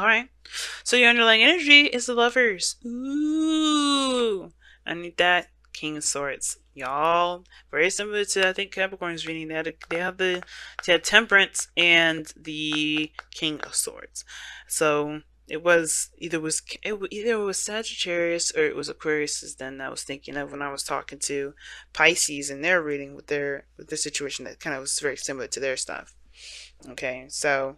All right. So your underlying energy is the lovers. Ooh. I need that. King of Swords. Y'all. Very similar to, I think, Capricorn's reading. They had Temperance and the King of Swords. So either it was Sagittarius or it was Aquarius. Is then I was thinking of when I was talking to Pisces and their reading with their situation that kind of was very similar to their stuff. Okay, so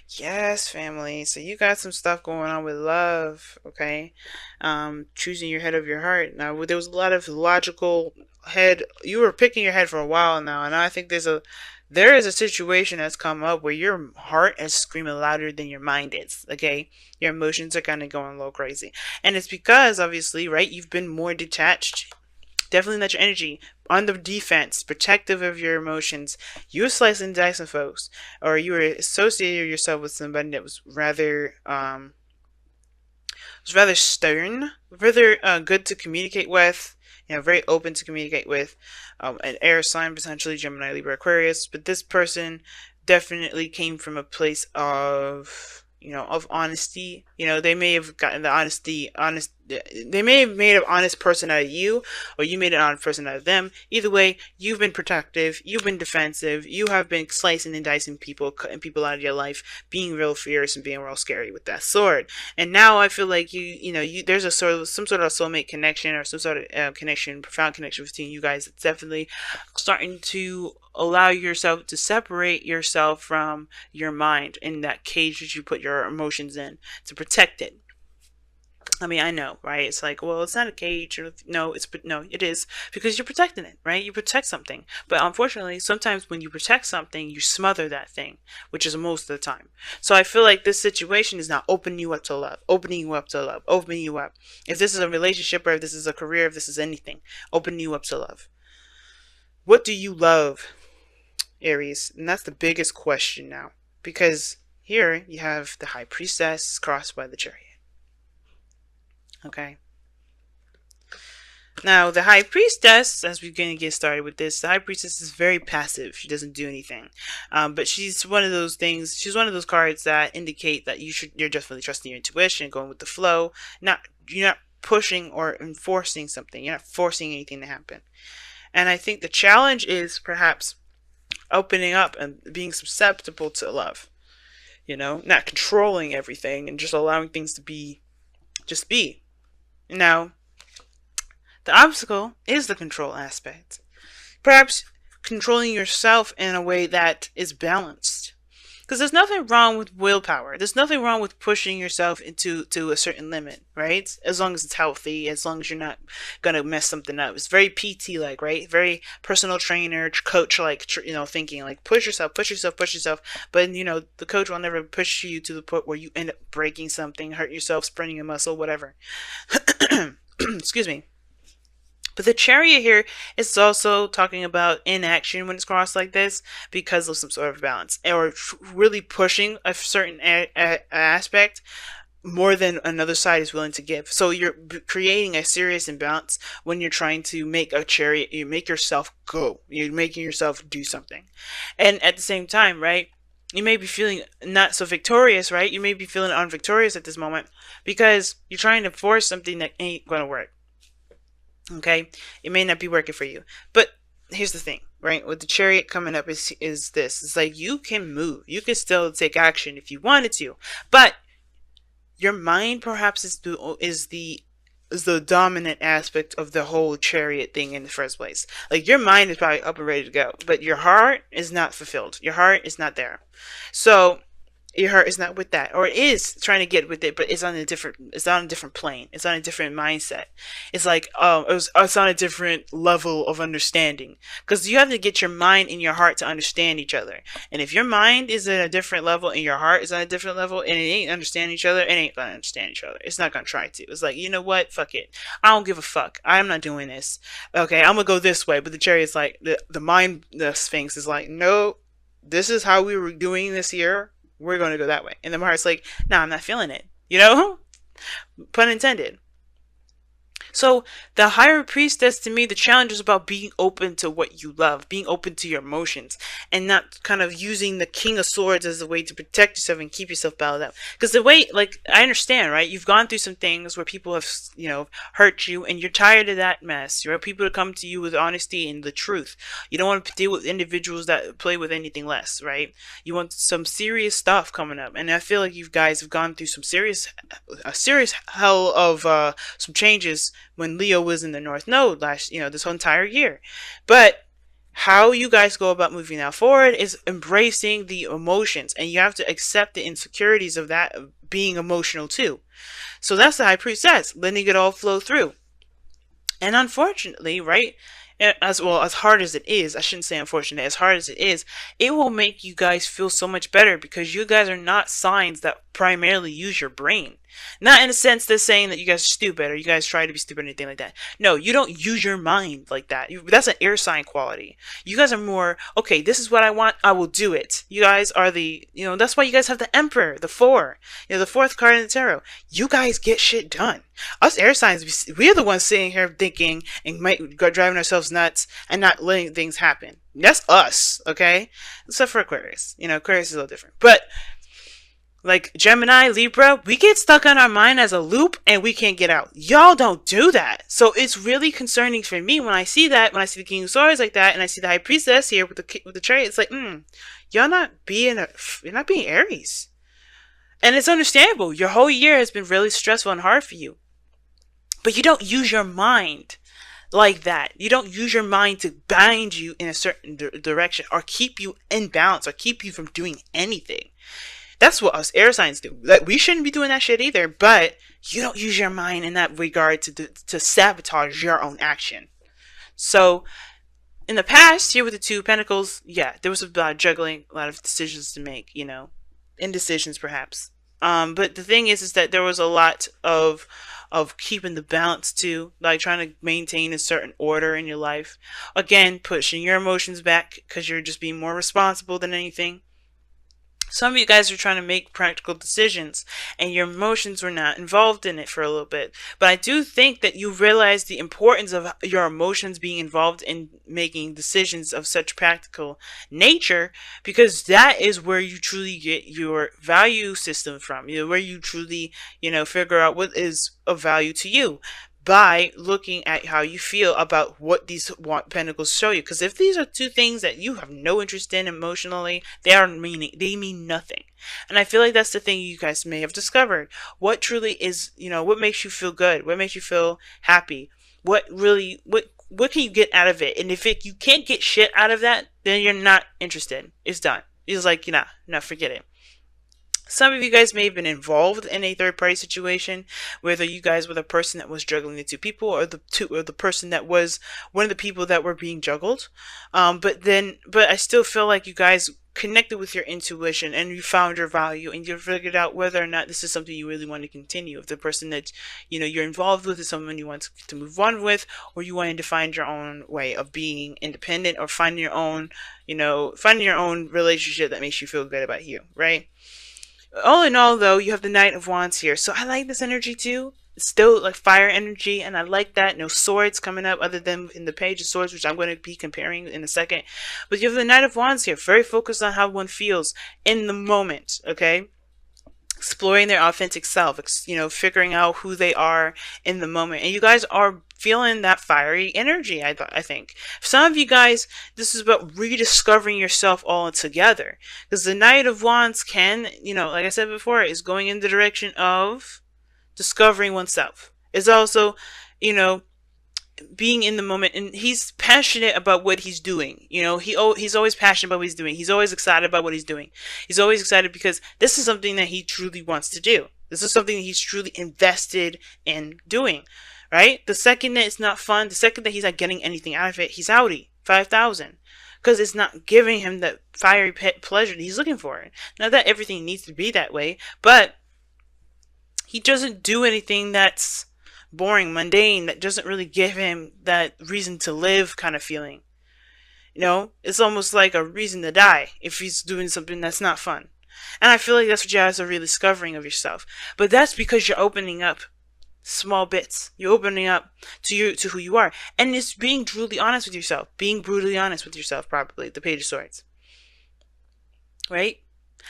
yes, family. So you got some stuff going on with love, okay? Choosing your head of your heart. Now, there was a lot of logical head. You were picking your head for a while now, and I think there is a situation that's come up where your heart is screaming louder than your mind is, okay? Your emotions are kind of going a little crazy. And it's because, obviously, right, you've been more detached. Definitely not your energy. On the defense, protective of your emotions. You were slicing and dicing folks. Or you were associating yourself with somebody that was rather stern, rather good to communicate with, very open to communicate with, an air sign, potentially Gemini, Libra, Aquarius. But this person definitely came from a place of honesty. They may have gotten the honest. They may have made an honest person out of you, or you made an honest person out of them. Either way, you've been protective, you've been defensive, you have been slicing and dicing people, cutting people out of your life, being real fierce and being real scary with that sword. And now I feel like there's some sort of soulmate connection or some sort of connection, profound connection between you guys. It's definitely starting to allow yourself to separate yourself from your mind in that cage that you put your emotions in to protect it. I mean, I know, right? It's like, well, it's not a cage. No, it is because you're protecting it, right? You protect something, but unfortunately, sometimes when you protect something, you smother that thing, which is most of the time. So I feel like this situation is now opening you up to love, opening you up to love, opening you up. If this is a relationship, or if this is a career, if this is anything, opening you up to love. What do you love, Aries? And that's the biggest question now, because here you have the High Priestess crossed by the Chariot. Okay. Now, the High Priestess, as we're going to get started with this, the High Priestess is very passive. She doesn't do anything. But she's one of those things, she's one of those cards that indicate that you're definitely trusting your intuition, going with the flow. You're not pushing or enforcing something. You're not forcing anything to happen. And I think the challenge is perhaps opening up and being susceptible to love. Not controlling everything and just allowing things to just be. Now, the obstacle is the control aspect. Perhaps controlling yourself in a way that is balanced. Because there's nothing wrong with willpower. There's nothing wrong with pushing yourself into a certain limit, right? As long as it's healthy, as long as you're not going to mess something up. It's very PT-like, right? Very personal trainer, coach-like, thinking like push yourself, push yourself, push yourself. But, the coach will never push you to the point where you end up breaking something, hurt yourself, spraining a muscle, whatever. Excuse me. But the Chariot here is also talking about inaction when it's crossed like this because of some sort of balance, or really pushing a certain aspect more than another side is willing to give. So you're creating a serious imbalance when you're trying to make a chariot. You make yourself go. You're making yourself do something. And at the same time, right, you may be feeling not so victorious, right? You may be feeling unvictorious at this moment because you're trying to force something that ain't going to work. Okay, it may not be working for you, but here's the thing, right? With the Chariot coming up is this: it's like you can move, you can still take action if you wanted to, but your mind perhaps is the dominant aspect of the whole Chariot thing in the first place. Like your mind is probably up and ready to go, but your heart is not fulfilled. Your heart is not there. So your heart is not with that, or it is trying to get with it, but it's on a different plane. It's on a different mindset. It's like it's on a different level of understanding, because you have to get your mind and your heart to understand each other. And if your mind is at a different level and your heart is on a different level and it ain't understand each other, it ain't gonna understand each other. It's not gonna try to. It's like, you know what, fuck it, I don't give a fuck, I'm not doing this. Okay, I'm gonna go this way. But the Chariot's like, the Sphinx is like, no, this is how we were doing this here, we're going to go that way. And the heart's like, no, I'm not feeling it. Pun intended. So the higher priestess, to me, the challenge is about being open to what you love, being open to your emotions, and not kind of using the King of Swords as a way to protect yourself and keep yourself balled up. Because the way, like, I understand, right? You've gone through some things where people have, hurt you, and you're tired of that mess. You want people to come to you with honesty and the truth. You don't want to deal with individuals that play with anything less, right? You want some serious stuff coming up, and I feel like you guys have gone through a serious hell of some changes when Leo was in the North Node this whole entire year. But how you guys go about moving now forward is embracing the emotions, and you have to accept the insecurities of that being emotional too. So that's the high priestess, letting it all flow through. And unfortunately, right, as well, as hard as it is, I shouldn't say unfortunate, as hard as it will make you guys feel so much better because you guys are not signs that primarily use your brain. Not in a sense that's saying that you guys are stupid or you guys try to be stupid or anything like that. No, you don't use your mind like that. That's an air sign quality. You guys are more, okay, this is what I want, I will do it. You guys are that's why you guys have the Emperor, the Four, the fourth card in the tarot. You guys get shit done. Us air signs, we're the ones sitting here thinking and might go driving ourselves nuts and not letting things happen. That's us, okay? Except for Aquarius. Aquarius is a little different. But like Gemini, Libra, we get stuck on our mind as a loop and we can't get out. Y'all don't do that. So it's really concerning for me when I see that, when I see the King of Swords like that, and I see the High Priestess here with the chariot. It's like, you're not being Aries. And it's understandable. Your whole year has been really stressful and hard for you. But you don't use your mind like that. You don't use your mind to bind you in a certain direction or keep you in balance or keep you from doing anything. That's what us air signs do. Like, we shouldn't be doing that shit either, but you don't use your mind in that regard to sabotage your own action. So, in the past, here with the Two of Pentacles, yeah, there was a lot of juggling, a lot of decisions to make, indecisions perhaps. But the thing is that there was a lot of keeping the balance too, like trying to maintain a certain order in your life. Again, pushing your emotions back because you're just being more responsible than anything. Some of you guys are trying to make practical decisions and your emotions were not involved in it for a little bit. But I do think that you realize the importance of your emotions being involved in making decisions of such practical nature, because that is where you truly get your value system from. Where you truly, figure out what is of value to you, by looking at how you feel about what these pentacles show you. Because if these are two things that you have no interest in emotionally, they mean nothing. And I feel like that's the thing you guys may have discovered. What truly is, what makes you feel good? What makes you feel happy? What can you get out of it? And if you can't get shit out of that, then you're not interested. It's done. It's like, forget it. Some of you guys may have been involved in a third-party situation, whether you guys were the person that was juggling the two people, or the person that was one of the people that were being juggled. But I still feel like you guys connected with your intuition and you found your value and you figured out whether or not this is something you really want to continue. If the person that you're involved with is someone you want to move on with, or you wanted to find your own way of being independent, or finding your own relationship that makes you feel good about you, right? All in all, though, you have the Knight of Wands here. So I like this energy, too. It's still like fire energy, and I like that. No swords coming up other than in the Page of Swords, which I'm going to be comparing in a second. But you have the Knight of Wands here. Very focused on how one feels in the moment, okay? Exploring their authentic self, figuring out who they are in the moment. And you guys are feeling that fiery energy, I think. Some of you guys, this is about rediscovering yourself all together. Because the Knight of Wands can, like I said before, is going in the direction of discovering oneself. It's also, being in the moment, and he's passionate about what he's doing. He's always passionate about what he's doing. He's always excited about what he's doing. He's always excited because this is something that he truly wants to do. This is something that he's truly invested in doing, right? The second that it's not fun, the second that he's not getting anything out of it, he's outie, 5,000. Because it's not giving him that fiery pleasure that he's looking for. Not that everything needs to be that way, but he doesn't do anything that's boring, mundane, that doesn't really give him that reason to live kind of feeling. It's almost like a reason to die if he's doing something that's not fun. And I feel like that's what you guys are really discovering of yourself. But that's because you're opening up small bits. You're opening up to who you are, and it's being brutally honest with yourself. Being brutally honest with yourself, probably the Page of Swords, right?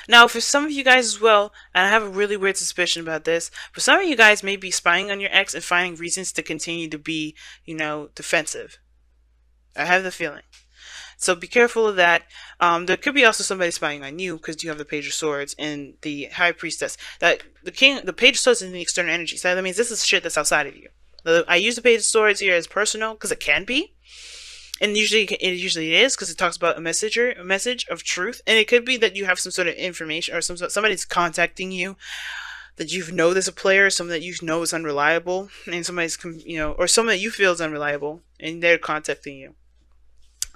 Now, for some of you guys as well, and I have a really weird suspicion about this, for some of you guys may be spying on your ex and finding reasons to continue to be, defensive. I have the feeling. So be careful of that. There could be also somebody spying on you because you have the Page of Swords and the High Priestess. That the Page of Swords is in the external energy. So that means this is shit that's outside of you. I use the Page of Swords here as personal because it can be, and usually it is because it talks about a message of truth, and it could be that you have some sort of information or somebody's contacting you that you know there's a player, someone that you know is unreliable, and or someone that you feel is unreliable, and they're contacting you.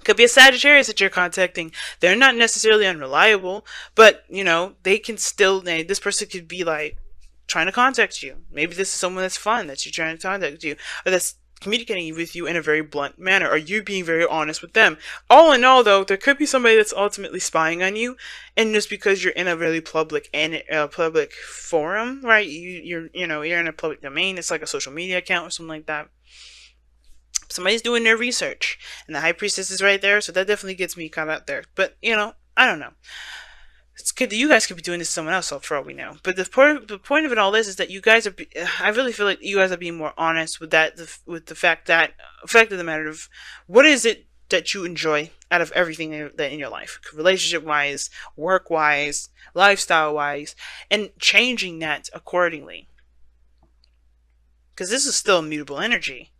Could be a Sagittarius that you're contacting. They're not necessarily unreliable, but they can still. This person could be like trying to contact you. Maybe this is someone that's fun that you're trying to contact you, or that's communicating with you in a very blunt manner, or you being very honest with them. All in all, though, there could be somebody that's ultimately spying on you, and just because you're in a really public forum, right? You're in a public domain. It's like a social media account or something like that. Somebody's doing their research, and the High Priestess is right there, so that definitely gets me caught out there. But I don't know. It's good that you guys could be doing this to someone else, for all we know. But the point of it all is that you guys are. I really feel like you guys are being more honest with that, with the fact of the matter of what is it that you enjoy out of everything that in your life, relationship wise, work wise, lifestyle wise, and changing that accordingly. Because this is still immutable energy.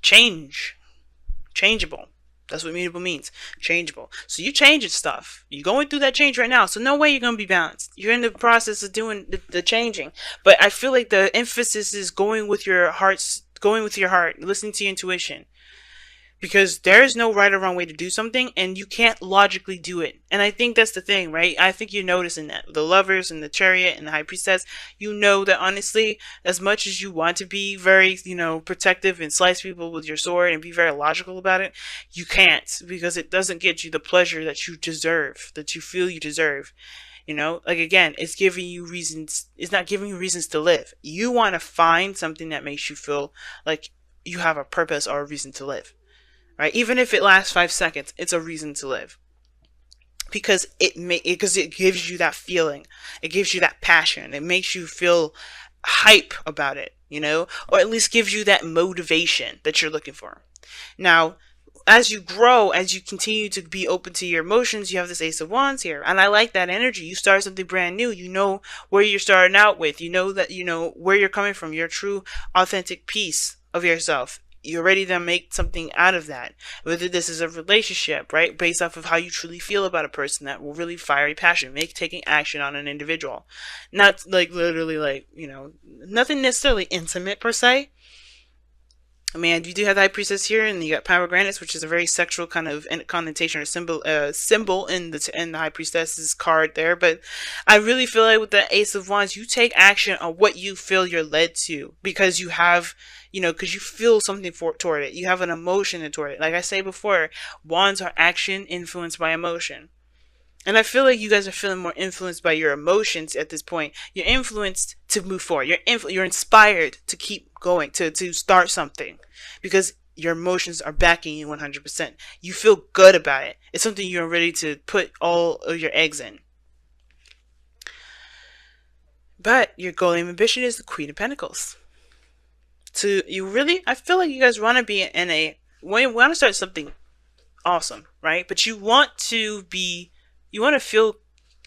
Changeable. That's what mutable means. Changeable. So you changing stuff. You're going through that change right now. So no way you're going to be balanced. You're in the process of doing the changing. But I feel like the emphasis is going with your heart, listening to your intuition. Because there is no right or wrong way to do something, and you can't logically do it. And I think that's the thing, right? I think you're noticing that. The Lovers and the Chariot and the High Priestess, you know that honestly, as much as you want to be very, protective and slice people with your sword and be very logical about it, you can't, because it doesn't get you the pleasure that you deserve, that you feel you deserve. Again, it's giving you reasons. It's not giving you reasons to live. You want to find something that makes you feel like you have a purpose or a reason to live. Right? Even if it lasts 5 seconds, it's a reason to live. Because it gives you that feeling. It gives you that passion. It makes you feel hype about it, or at least gives you that motivation that you're looking for. Now, as you grow, as you continue to be open to your emotions, you have this Ace of Wands here. And I like that energy. You start something brand new. You know where you're starting out with. You know that where you're coming from, your true, authentic piece of yourself. You're ready to make something out of that. Whether this is a relationship, right? Based off of how you truly feel about a person, that will really fiery passion, taking action on an individual. Not like literally nothing necessarily intimate per se. I mean, you do have the High Priestess here, and you got Pomegranates, which is a very sexual kind of connotation or symbol in the High Priestess's card there. But I really feel like with the Ace of Wands, you take action on what you feel you're led to, because you have, because you feel something toward it. You have an emotion toward it. Like I say before, wands are action influenced by emotion. And I feel like you guys are feeling more influenced by your emotions at this point. You're influenced to move forward. You're inspired to keep going, to start something, because your emotions are backing you 100%. You feel good about it. It's something you're ready to put all of your eggs in. But your goal and ambition is the Queen of Pentacles. I feel like you guys want to be want to start something awesome, right? But you want to feel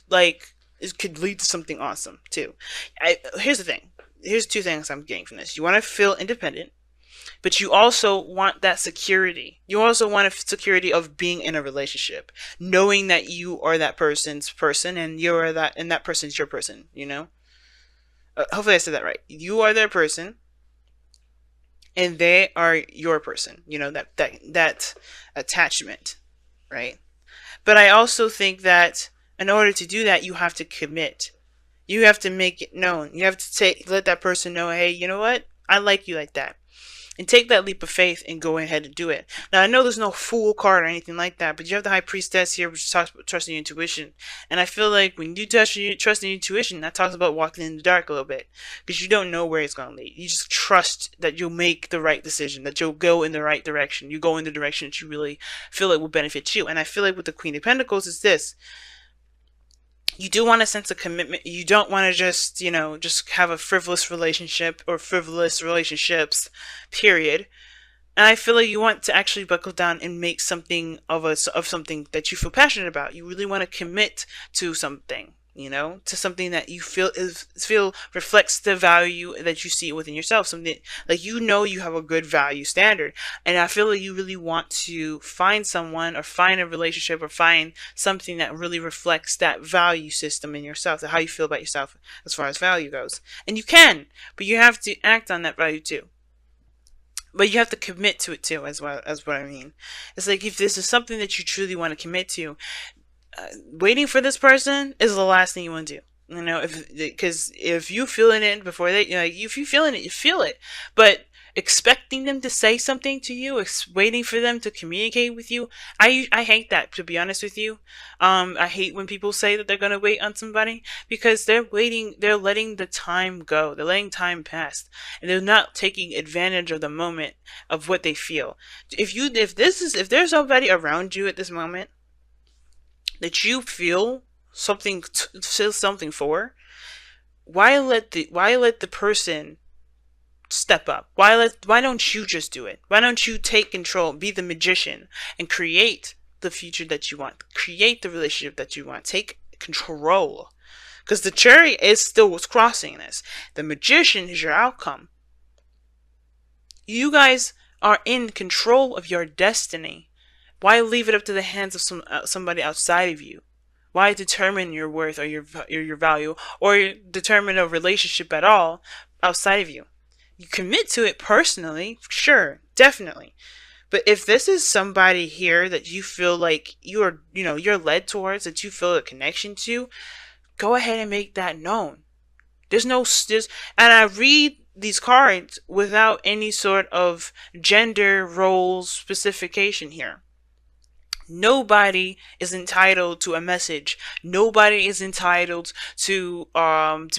like it could lead to something awesome too. Here's the thing. Here's 2 things I'm getting from this. You want to feel independent, but you also want that security. You also want a security of being in a relationship, knowing that you are that person's person, and that person's your person. Hopefully I said that right. You are their person, and they are your person. That attachment, right? But I also think that in order to do that, you have to commit. You have to make it known. You have to let that person know, hey, you know what? I like you like that. and take that leap of faith and go ahead and do it. Now, I know there's no fool card or anything like that, but you have the High Priestess here, which talks about trusting your intuition. And I feel like when you trust your intuition, that talks about walking in the dark a little bit, because you don't know where it's going to lead. You just trust that you'll make the right decision, that you'll go in the right direction. You go in the direction that you really feel like will benefit you. And I feel like with the Queen of Pentacles is this. You do want a sense of commitment. You don't want to just, just have a frivolous relationship or frivolous relationships, period. And I feel like you want to actually buckle down and make something of something that you feel passionate about. You really want to commit to something, to something that you feel reflects the value that you see within yourself. Something like, you have a good value standard. And I feel like you really want to find someone or find a relationship or find something that really reflects that value system in yourself, how you feel about yourself as far as value goes. And you can, but you have to act on that value too. But you have to commit to it too, as well as what I mean. It's like, if this is something that you truly want to commit to, waiting for this person is the last thing you want to do. Because if you feeling it before if you feeling it, you feel it. But expecting them to say something to you, waiting for them to communicate with you, I hate that, to be honest with you. I hate when people say that they're gonna wait on somebody, because they're letting the time go, they're letting time pass, and they're not taking advantage of the moment of what they feel. If there's somebody around you at this moment that you feel something for, why let the person step up? Why don't you just do it? Why don't you take control, be the magician, and create the future that you want, create the relationship that you want, take control? Because the Chariot is still what's crossing this. The Magician is your outcome. You guys are in control of your destiny. Why leave it up to the hands of somebody outside of you? Why determine your worth or your value, or determine a relationship at all outside of you? You commit to it personally, sure, definitely. But if this is somebody here that you feel like you're led towards, that you feel a connection to, go ahead and make that known. And I read these cards without any sort of gender roles specification here. Nobody is entitled to a message. Nobody is entitled to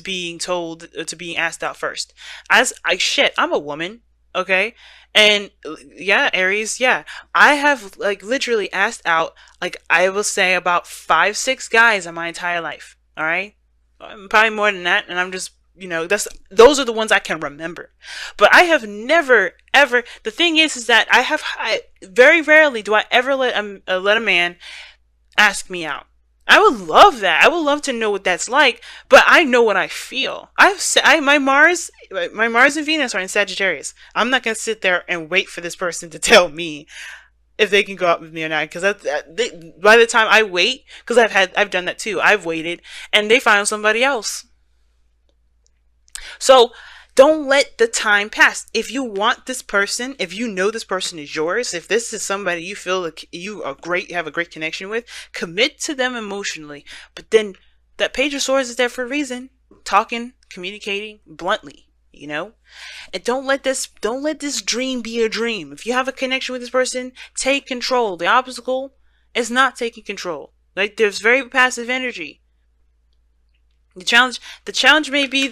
being told, to being asked out first. I'm a woman, okay? And yeah, Aries, yeah. I have literally asked out, I will say, about 5-6 guys in my entire life. All right? Probably more than that, and I'm just, those are the ones I can remember. But I have never ever. The thing is that I very rarely do I ever let a man ask me out. I would love that. I would love to know what that's like, but I know what I feel. My Mars and Venus are in Sagittarius. I'm not gonna sit there and wait for this person to tell me if they can go out with me or not. Because by the time I wait, because I've done that too. I've waited, and they find somebody else. So don't let the time pass. If you want this person, if you know this person is yours, if this is somebody you feel like you have a great connection with, commit to them emotionally. But then that Page of Swords is there for a reason. Talking, communicating bluntly, And don't let this dream be a dream. If you have a connection with this person, take control. The obstacle is not taking control. There's very passive energy. The challenge may be,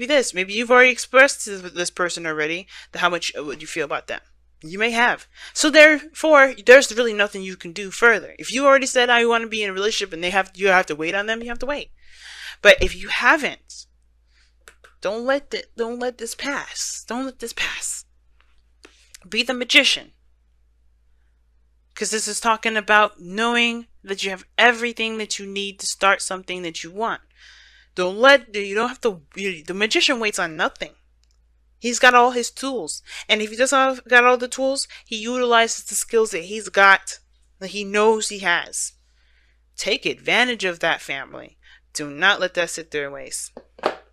this. Maybe you've already expressed to this person already how much what you feel about them. You may have. So therefore, there's really nothing you can do further. If you already said I want to be in a relationship and you have to wait on them, you have to wait. But if you haven't, don't let this pass. Don't let this pass. Be the magician. Because this is talking about knowing that you have everything that you need to start something that you want. The magician waits on nothing. He's got all his tools. And if he doesn't got all the tools, he utilizes the skills that he's got, that he knows he has. Take advantage of that, family. Do not let that sit there and waste.